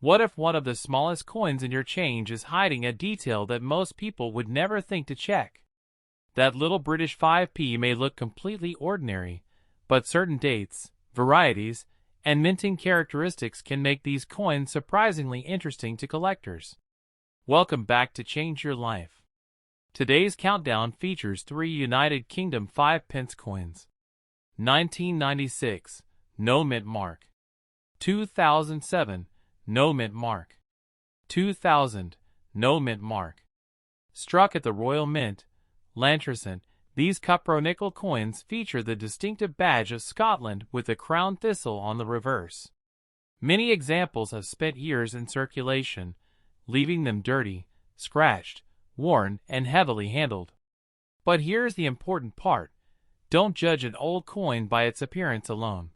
What if one of the smallest coins in your change is hiding a detail that most people would never think to check? That little British 5p may look completely ordinary, but certain dates, varieties, and minting characteristics can make these coins surprisingly interesting to collectors. Welcome back to Change Your Life. Today's countdown features 3 United Kingdom 5p coins. 1996, no mint mark. 2007, no mint mark. 2000, no mint mark. Struck at the Royal Mint, Lancashire, these cupro-nickel coins feature the distinctive badge of Scotland with the crown thistle on the reverse. Many examples have spent years in circulation, leaving them dirty, scratched, worn, and heavily handled. But here's the important part. Don't judge an old coin by its appearance alone.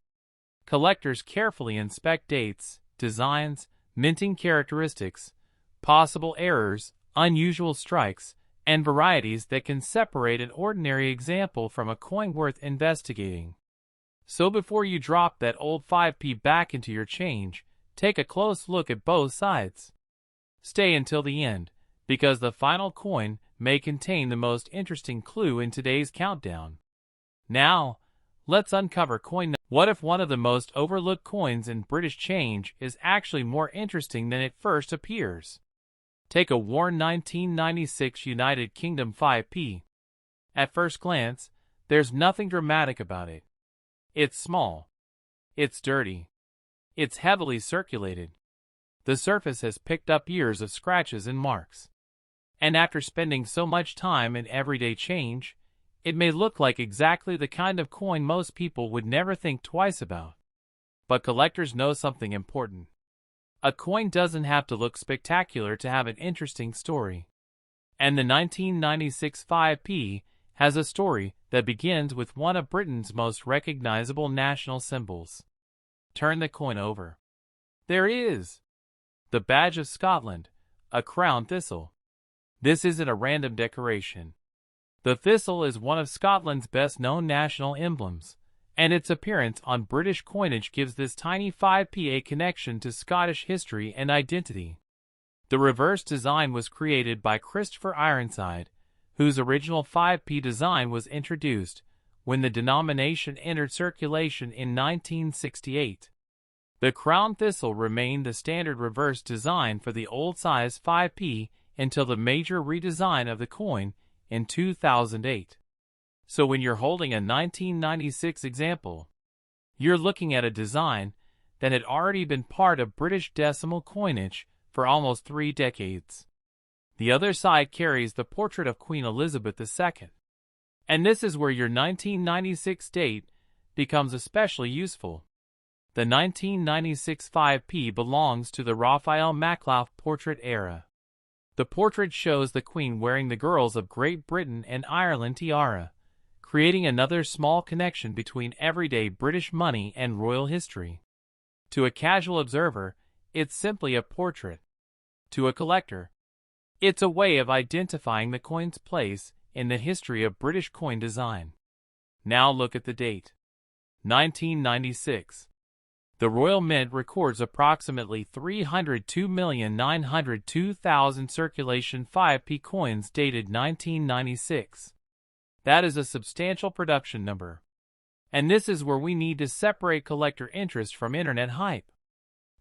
Collectors carefully inspect dates, designs, minting characteristics, possible errors, unusual strikes, and varieties that can separate an ordinary example from a coin worth investigating. So before you drop that old 5p back into your change, take a close look at both sides. Stay until the end, because the final coin may contain the most interesting clue in today's countdown. Now, let's uncover coin. What if one of the most overlooked coins in British change is actually more interesting than it first appears? Take a worn 1996 United Kingdom 5p. At first glance, there's nothing dramatic about it. It's small. It's dirty. It's heavily circulated. The surface has picked up years of scratches and marks. And after spending so much time in everyday change, it may look like exactly the kind of coin most people would never think twice about. But collectors know something important. A coin doesn't have to look spectacular to have an interesting story. And the 1996 5p has a story that begins with one of Britain's most recognizable national symbols. Turn the coin over. There it is! The badge of Scotland, a crown thistle. This isn't a random decoration. The thistle is one of Scotland's best-known national emblems, and its appearance on British coinage gives this tiny 5p a connection to Scottish history and identity. The reverse design was created by Christopher Ironside, whose original 5p design was introduced when the denomination entered circulation in 1968. The crown thistle remained the standard reverse design for the old-size 5p until the major redesign of the coin in 2008. So when you're holding a 1996 example, you're looking at a design that had already been part of British decimal coinage for almost 3 decades. The other side carries the portrait of Queen Elizabeth II. And this is where your 1996 date becomes especially useful. The 1996 5p belongs to the Raphael Maklauf portrait era. The portrait shows the Queen wearing the girls of Great Britain and Ireland tiara, creating another small connection between everyday British money and royal history. To a casual observer, it's simply a portrait. To a collector, it's a way of identifying the coin's place in the history of British coin design. Now look at the date. 1996. The Royal Mint records approximately 302,902,000 circulation 5p coins dated 1996. That is a substantial production number. And this is where we need to separate collector interest from internet hype.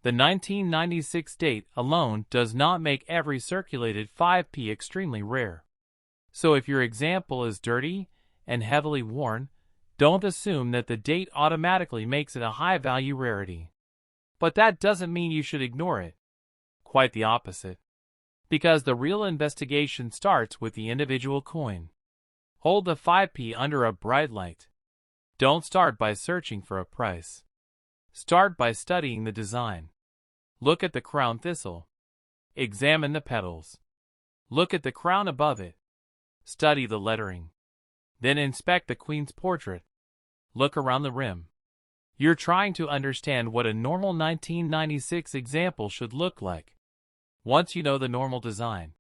The 1996 date alone does not make every circulated 5p extremely rare. So if your example is dirty and heavily worn, don't assume that the date automatically makes it a high-value rarity. But that doesn't mean you should ignore it. Quite the opposite. Because the real investigation starts with the individual coin. Hold the 5p under a bright light. Don't start by searching for a price. Start by studying the design. Look at the crown thistle. Examine the petals. Look at the crown above it. Study the lettering. Then inspect the Queen's portrait. Look around the rim. You're trying to understand what a normal 1996 example should look like. Once you know the normal design,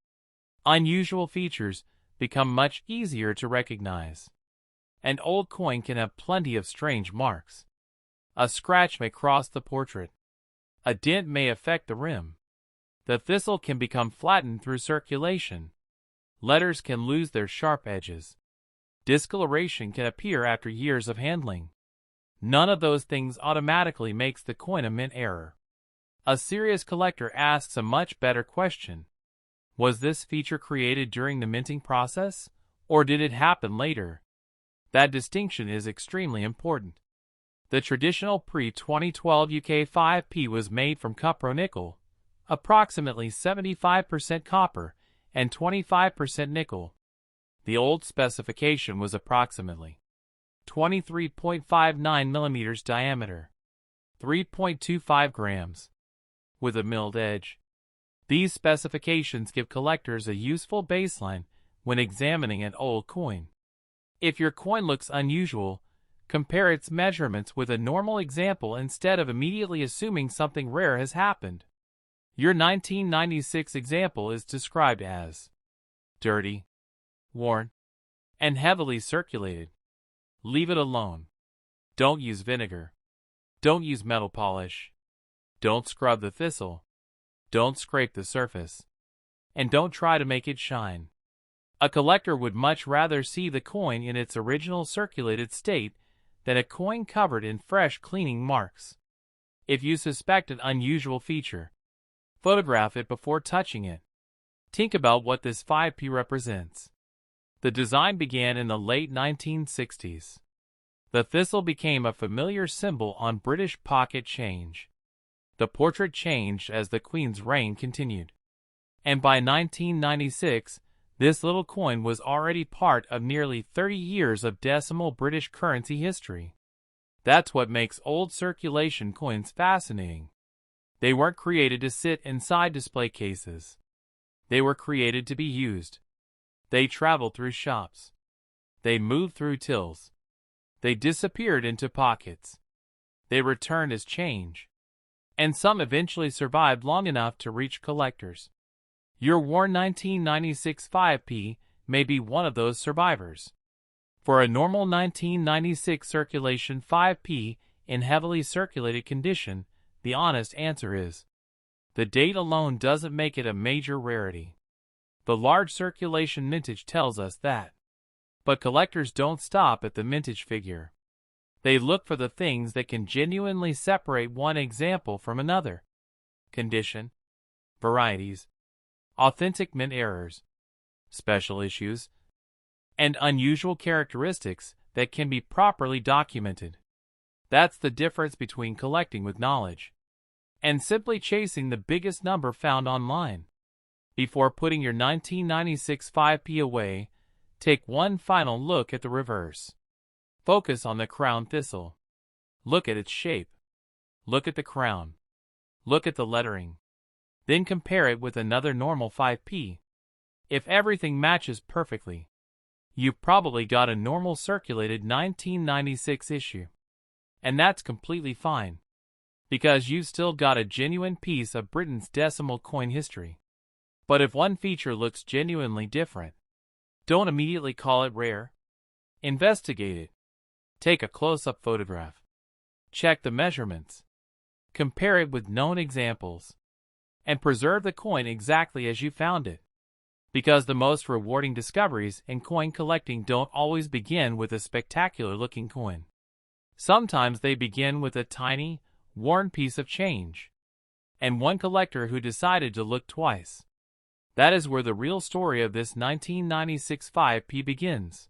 unusual features become much easier to recognize. An old coin can have plenty of strange marks. A scratch may cross the portrait. A dent may affect the rim. The thistle can become flattened through circulation. Letters can lose their sharp edges. Discoloration can appear after years of handling. None of those things automatically makes the coin a mint error. A serious collector asks a much better question. Was this feature created during the minting process, or did it happen later? That distinction is extremely important. The traditional pre-2012 UK 5p was made from cupronickel, approximately 75% copper and 25% nickel. The old specification was approximately 23.59 mm diameter, 3.25 grams, with a milled edge. These specifications give collectors a useful baseline when examining an old coin. If your coin looks unusual, compare its measurements with a normal example instead of immediately assuming something rare has happened. Your 1996 example is described as dirty, worn, and heavily circulated. Leave it alone. Don't use vinegar. Don't use metal polish. Don't scrub the thistle. Don't scrape the surface. And don't try to make it shine. A collector would much rather see the coin in its original circulated state than a coin covered in fresh cleaning marks. If you suspect an unusual feature, photograph it before touching it. Think about what this 5p represents. The design began in the late 1960s. The thistle became a familiar symbol on British pocket change. The portrait changed as the Queen's reign continued. And by 1996, this little coin was already part of nearly 30 years of decimal British currency history. That's what makes old circulation coins fascinating. They weren't created to sit inside display cases. They were created to be used. They traveled through shops. They moved through tills. They disappeared into pockets. They returned as change. And some eventually survived long enough to reach collectors. Your worn 1996 5p may be one of those survivors. For a normal 1996 circulation 5p in heavily circulated condition, the honest answer is, the date alone doesn't make it a major rarity. The large circulation mintage tells us that. But collectors don't stop at the mintage figure. They look for the things that can genuinely separate one example from another. Condition, varieties, authentic mint errors, special issues, and unusual characteristics that can be properly documented. That's the difference between collecting with knowledge and simply chasing the biggest number found online. Before putting your 1996 5p away, take one final look at the reverse. Focus on the crown thistle. Look at its shape. Look at the crown. Look at the lettering. Then compare it with another normal 5p. If everything matches perfectly, you've probably got a normal circulated 1996 issue. And that's completely fine, because you've still got a genuine piece of Britain's decimal coin history. But if one feature looks genuinely different, don't immediately call it rare. Investigate it. Take a close-up photograph. Check the measurements. Compare it with known examples. And preserve the coin exactly as you found it. Because the most rewarding discoveries in coin collecting don't always begin with a spectacular-looking coin. Sometimes they begin with a tiny, worn piece of change. And one collector who decided to look twice. That is where the real story of this 1996 5p begins.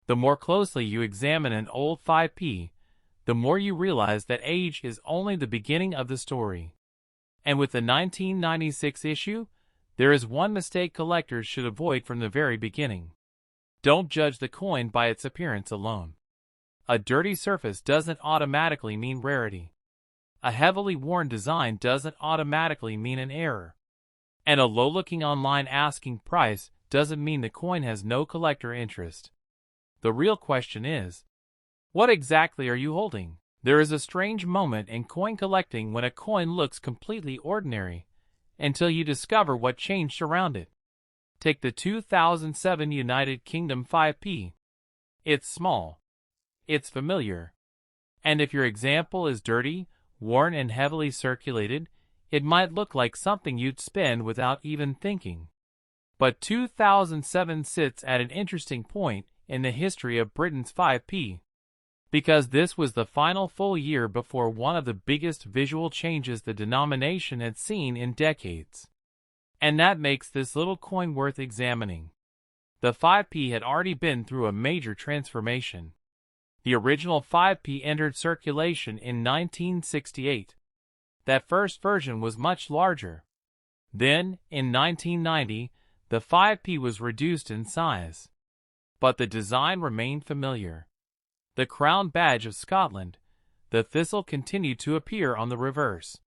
The more closely you examine an old 5p, the more you realize that age is only the beginning of the story. And with the 1996 issue, there is one mistake collectors should avoid from the very beginning. Don't judge the coin by its appearance alone. A dirty surface doesn't automatically mean rarity. A heavily worn design doesn't automatically mean an error. And a low-looking online asking price doesn't mean the coin has no collector interest. The real question is, what exactly are you holding? There is a strange moment in coin collecting when a coin looks completely ordinary, until you discover what changed around it. Take the 2007 United Kingdom 5p. It's small. It's familiar. And if your example is dirty, Worn and heavily circulated, it might look like something you'd spend without even thinking. But 2007 sits at an interesting point in the history of Britain's 5p, because this was the final full year before one of the biggest visual changes the denomination had seen in decades. And that makes this little coin worth examining. The 5p had already been through a major transformation. The original 5p entered circulation in 1968. That first version was much larger. Then, in 1990, the 5p was reduced in size. But the design remained familiar. The crown badge of Scotland, the thistle continued to appear on the reverse.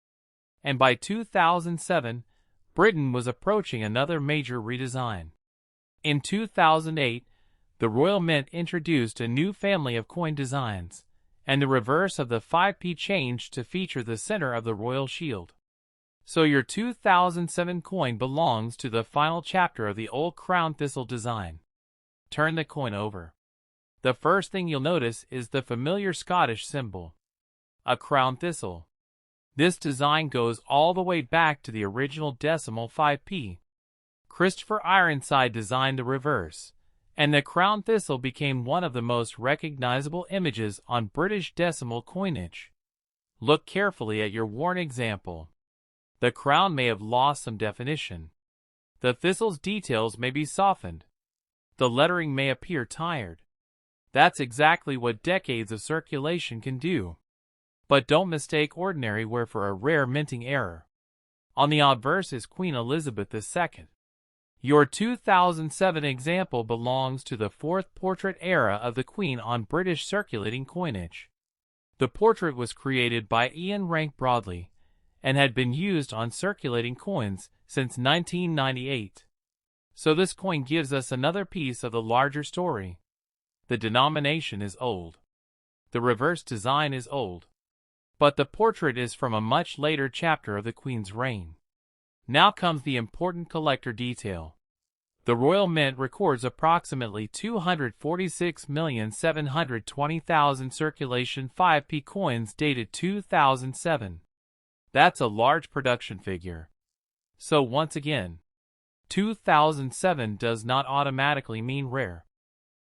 And by 2007, Britain was approaching another major redesign. In 2008, the Royal Mint introduced a new family of coin designs, and the reverse of the 5p changed to feature the center of the royal shield. So your 2007 coin belongs to the final chapter of the old crown thistle design. Turn the coin over. The first thing you'll notice is the familiar Scottish symbol, a crown thistle. This design goes all the way back to the original decimal 5p. Christopher Ironside designed the reverse, and the crown thistle became one of the most recognizable images on British decimal coinage. Look carefully at your worn example. The crown may have lost some definition. The thistle's details may be softened. The lettering may appear tired. That's exactly what decades of circulation can do. But don't mistake ordinary wear for a rare minting error. On the obverse is Queen Elizabeth II. Your 2007 example belongs to the fourth portrait era of the Queen on British circulating coinage. The portrait was created by Ian Rank Broadley and had been used on circulating coins since 1998. So this coin gives us another piece of the larger story. The denomination is old. The reverse design is old. But the portrait is from a much later chapter of the Queen's reign. Now comes the important collector detail. The Royal Mint records approximately 246,720,000 circulation 5p coins dated 2007. That's a large production figure. So once again, 2007 does not automatically mean rare.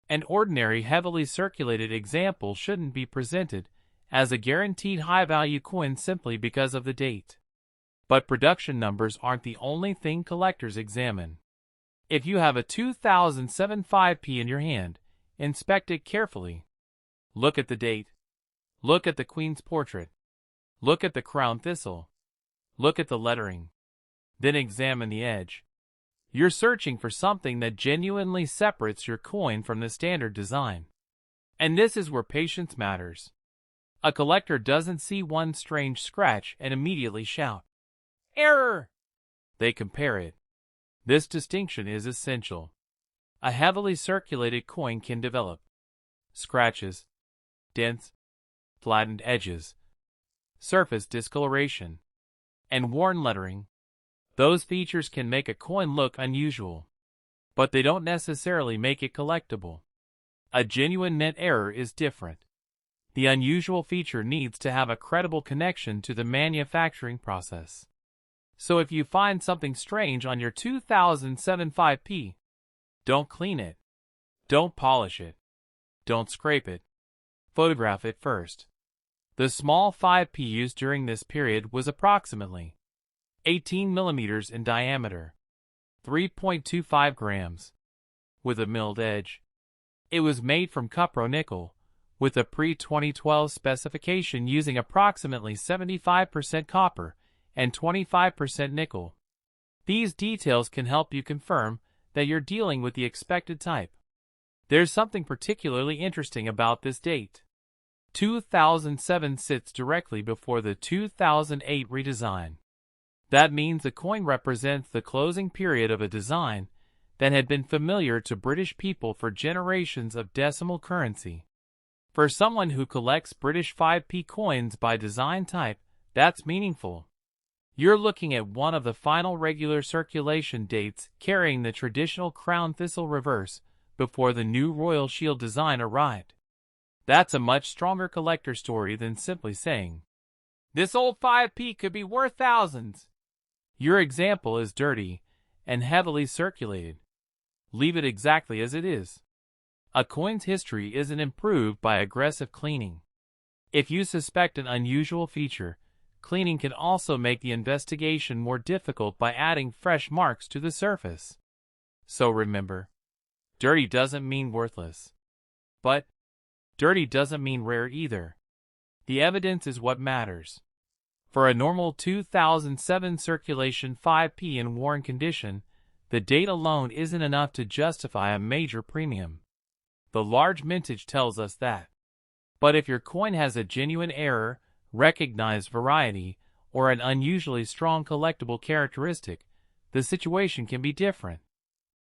An ordinary heavily circulated example shouldn't be presented as a guaranteed high-value coin simply because of the date. But production numbers aren't the only thing collectors examine. If you have a 2007 5p in your hand, inspect it carefully. Look at the date. Look at the Queen's portrait. Look at the crown thistle. Look at the lettering. Then examine the edge. You're searching for something that genuinely separates your coin from the standard design. And this is where patience matters. A collector doesn't see one strange scratch and immediately shout, "Error!" They compare it. This distinction is essential. A heavily circulated coin can develop scratches, dents, flattened edges, surface discoloration, and worn lettering. Those features can make a coin look unusual, but they don't necessarily make it collectible. A genuine mint error is different. The unusual feature needs to have a credible connection to the manufacturing process. So if you find something strange on your 2007 5p, don't clean it. Don't polish it. Don't scrape it. Photograph it first. The small 5p used during this period was approximately 18 millimeters in diameter, 3.25 grams, with a milled edge. It was made from cupro-nickel, with a pre-2012 specification using approximately 75% copper and 25% nickel. These details can help you confirm that you're dealing with the expected type. There's something particularly interesting about this date. 2007 sits directly before the 2008 redesign. That means the coin represents the closing period of a design that had been familiar to British people for generations of decimal currency. For someone who collects British 5p coins by design type, that's meaningful. You're looking at one of the final regular circulation dates carrying the traditional crown thistle reverse before the new royal shield design arrived. That's a much stronger collector story than simply saying, This old 5p could be worth thousands. Your example is dirty and heavily circulated. Leave it exactly as it is. A coin's history isn't improved by aggressive cleaning. If you suspect an unusual feature, cleaning can also make the investigation more difficult by adding fresh marks to the surface. So remember, dirty doesn't mean worthless. But dirty doesn't mean rare either. The evidence is what matters. For a normal 2007 circulation 5p in worn condition, the date alone isn't enough to justify a major premium. The large mintage tells us that. But if your coin has a genuine error, recognized variety, or an unusually strong collectible characteristic, the situation can be different.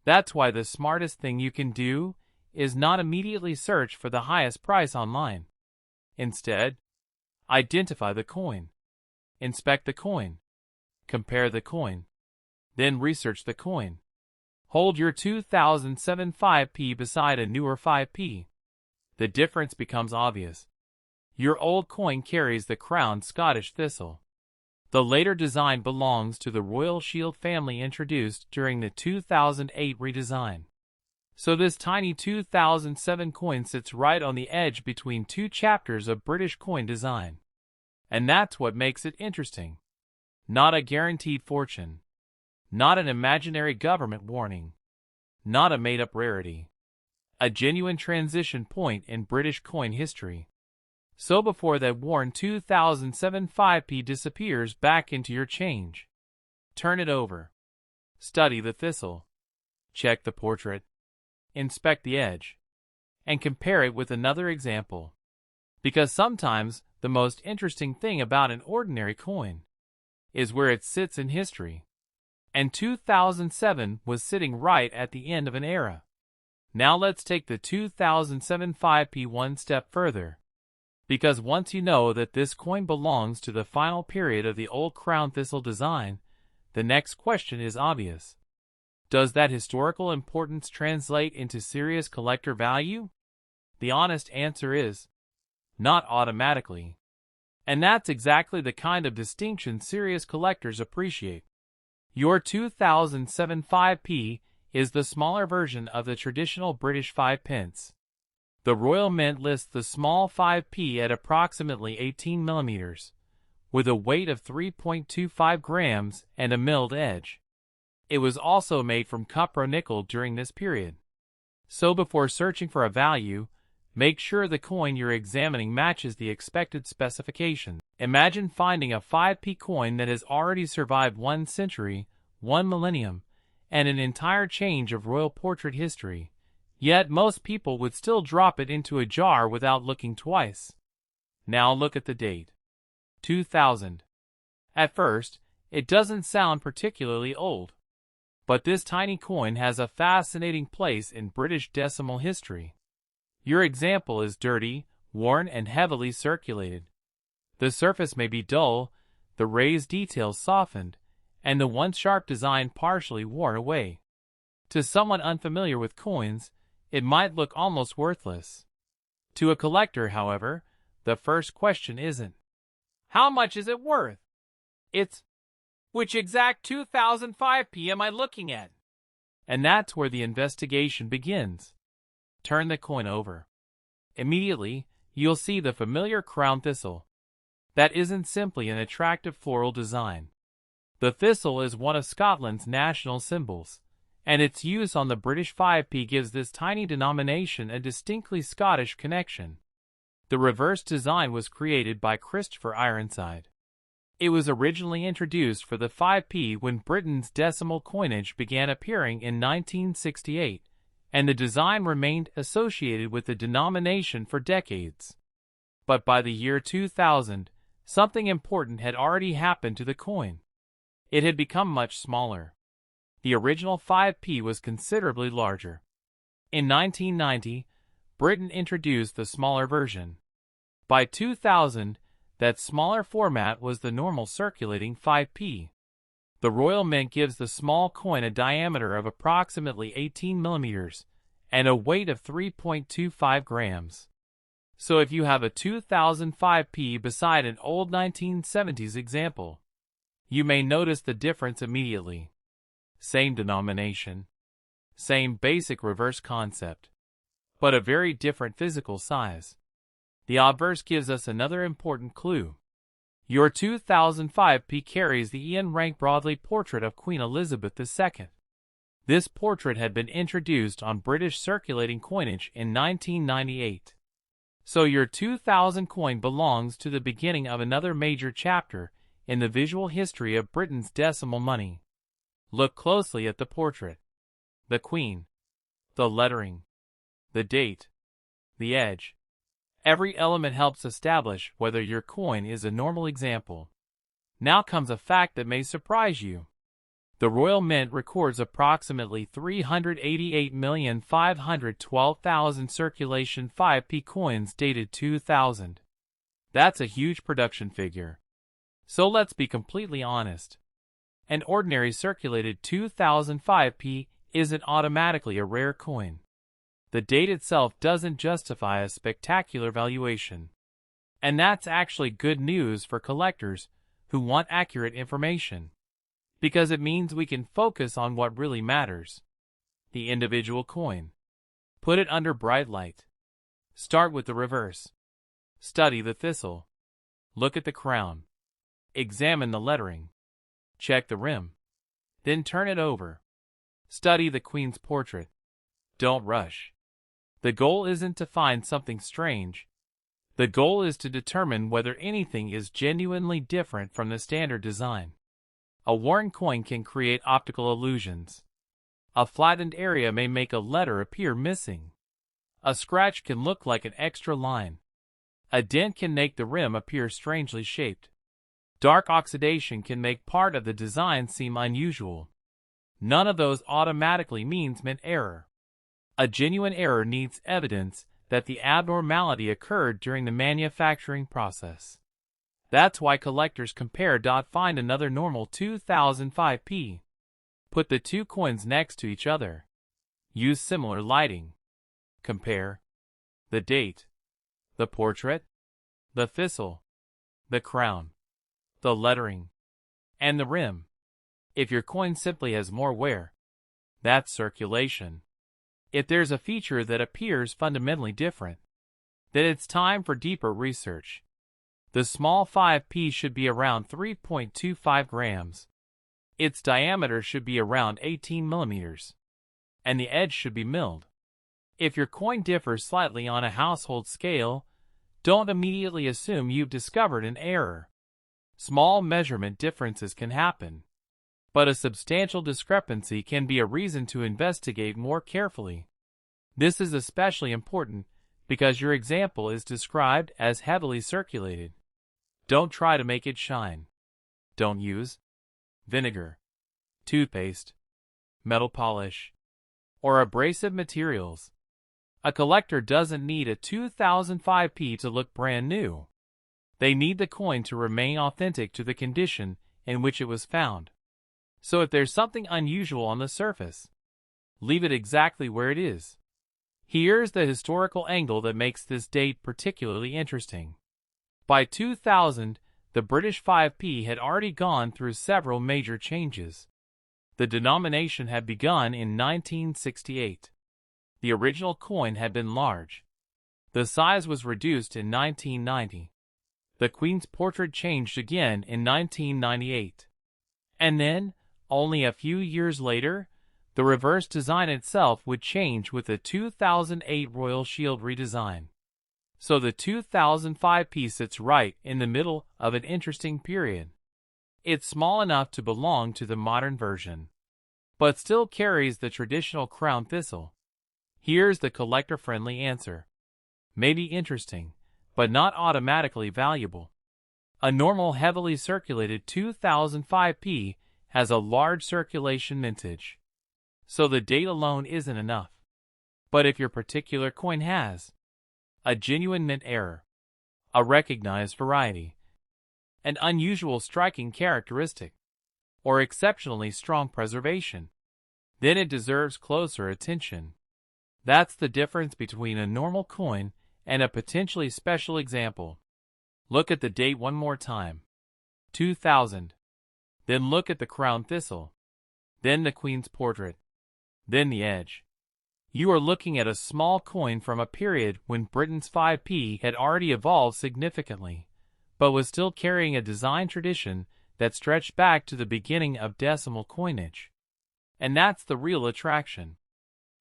That's why the smartest thing you can do is not immediately search for the highest price online. Instead, identify the coin. Inspect the coin. Compare the coin. Then research the coin. Hold your 2007 5p beside a newer 5p. The difference becomes obvious. Your old coin carries the crowned Scottish thistle. The later design belongs to the Royal Shield family introduced during the 2008 redesign. So this tiny 2007 coin sits right on the edge between two chapters of British coin design. And that's what makes it interesting. Not a guaranteed fortune. Not an imaginary government warning. Not a made-up rarity. A genuine transition point in British coin history. So before that worn 2007 5p disappears back into your change, turn it over. Study the thistle. Check the portrait. Inspect the edge. And compare it with another example. Because sometimes the most interesting thing about an ordinary coin is where it sits in history. And 2007 was sitting right at the end of an era. Now let's take the 2007 5p one step further. Because once you know that this coin belongs to the final period of the old crown thistle design, the next question is obvious. Does that historical importance translate into serious collector value? The honest answer is, not automatically. And that's exactly the kind of distinction serious collectors appreciate. Your 2007 5p is the smaller version of the traditional British 5p. The Royal Mint lists the small 5p at approximately 18 mm, with a weight of 3.25 grams and a milled edge. It was also made from copper nickel during this period. So before searching for a value, make sure the coin you're examining matches the expected specifications. Imagine finding a 5p coin that has already survived 1 century, 1 millennium, and an entire change of royal portrait history. Yet most people would still drop it into a jar without looking twice. Now look at the date. 2000. At first, it doesn't sound particularly old. But this tiny coin has a fascinating place in British decimal history. Your example is dirty, worn, and heavily circulated. The surface may be dull, the raised details softened, and the once sharp design partially worn away. To someone unfamiliar with coins, it might look almost worthless. To a collector, however, the first question isn't, how much is it worth? It's, which exact 2005p am I looking at? And that's where the investigation begins. Turn the coin over. Immediately, you'll see the familiar crown thistle. That isn't simply an attractive floral design. The thistle is one of Scotland's national symbols, and its use on the British 5p gives this tiny denomination a distinctly Scottish connection. The reverse design was created by Christopher Ironside. It was originally introduced for the 5p when Britain's decimal coinage began appearing in 1968, and the design remained associated with the denomination for decades. But by the year 2000, something important had already happened to the coin. It had become much smaller. The original 5p was considerably larger. In 1990, Britain introduced the smaller version. By 2000, that smaller format was the normal circulating 5p. The Royal Mint gives the small coin a diameter of approximately 18 mm and a weight of 3.25 grams. So if you have a 2005p beside an old 1970s example, you may notice the difference immediately. Same denomination, same basic reverse concept, but a very different physical size. The obverse gives us another important clue. Your 2005p carries the Ian Rank Broadley portrait of Queen Elizabeth II. This portrait had been introduced on British circulating coinage in 1998. So your 2000 coin belongs to the beginning of another major chapter in the visual history of Britain's decimal money. Look closely at the portrait. The Queen, the lettering, the date, the edge. Every element helps establish whether your coin is a normal example. Now comes a fact that may surprise you. The Royal Mint records approximately 388,512,000 circulation 5p coins dated 2000. That's a huge production figure. So let's be completely honest. An ordinary circulated 2005p isn't automatically a rare coin. The date itself doesn't justify a spectacular valuation. And that's actually good news for collectors who want accurate information, because it means we can focus on what really matters: the individual coin. Put it under bright light. Start with the reverse. Study the thistle. Look at the crown. Examine the lettering. Check the rim. Then turn it over. Study the Queen's portrait. Don't rush. The goal isn't to find something strange. The goal is to determine whether anything is genuinely different from the standard design. A worn coin can create optical illusions. A flattened area may make a letter appear missing. A scratch can look like an extra line. A dent can make the rim appear strangely shaped. Dark oxidation can make part of the design seem unusual. None of those automatically means mint error. A genuine error needs evidence that the abnormality occurred during the manufacturing process. That's why collectors compare. Find another normal 2005p. Put the two coins next to each other. Use similar lighting. Compare the date, the portrait, the thistle, the crown, the lettering, and the rim. If your coin simply has more wear, that's circulation. If there's a feature that appears fundamentally different, then it's time for deeper research. The small 5p should be around 3.25 grams. Its diameter should be around 18 millimeters. And the edge should be milled. If your coin differs slightly on a household scale, don't immediately assume you've discovered an error. Small measurement differences can happen, but a substantial discrepancy can be a reason to investigate more carefully. This is especially important because your example is described as heavily circulated. Don't try to make it shine. Don't use vinegar, toothpaste, metal polish, or abrasive materials. A collector doesn't need a 2005p to look brand new. They need the coin to remain authentic to the condition in which it was found. So if there's something unusual on the surface, leave it exactly where it is. Here's the historical angle that makes this date particularly interesting. By 2000, the British 5p had already gone through several major changes. The denomination had begun in 1968. The original coin had been large. The size was reduced in 1990. The Queen's portrait changed again in 1998. And then, only a few years later, the reverse design itself would change with the 2008 Royal Shield redesign. So the 2005p sits right in the middle of an interesting period. It's small enough to belong to the modern version, but still carries the traditional crown thistle. Here's the collector-friendly answer. Maybe interesting, but not automatically valuable. A normal heavily circulated 2005p has a large circulation mintage, so the date alone isn't enough. But if your particular coin has a genuine mint error, a recognized variety, an unusual striking characteristic, or exceptionally strong preservation, then it deserves closer attention. That's the difference between a normal coin and a potentially special example. Look at the date one more time. 2000. Then look at the crown thistle. Then the Queen's portrait. Then the edge. You are looking at a small coin from a period when Britain's 5p had already evolved significantly, but was still carrying a design tradition that stretched back to the beginning of decimal coinage. And that's the real attraction.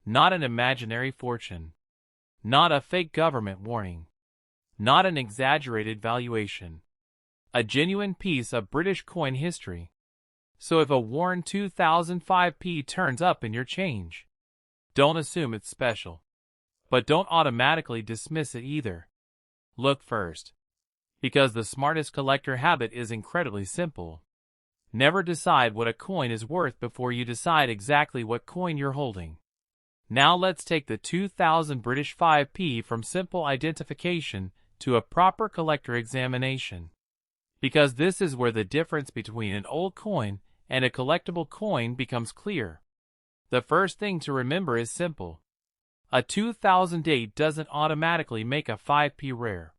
Not an imaginary fortune. Not a fake government warning. Not an exaggerated valuation. A genuine piece of British coin history. So if a worn 2005p turns up in your change, don't assume it's special. But don't automatically dismiss it either. Look first. Because the smartest collector habit is incredibly simple. Never decide what a coin is worth before you decide exactly what coin you're holding. Now let's take the 2000 British 5p from simple identification to a proper collector examination. Because this is where the difference between an old coin and a collectible coin becomes clear. The first thing to remember is simple. A 2000 date doesn't automatically make a 5p rare.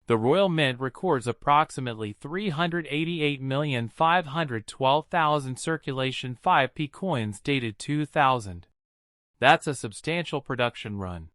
The Royal Mint records approximately 388,512,000 circulation 5p coins dated 2000. That's a substantial production run.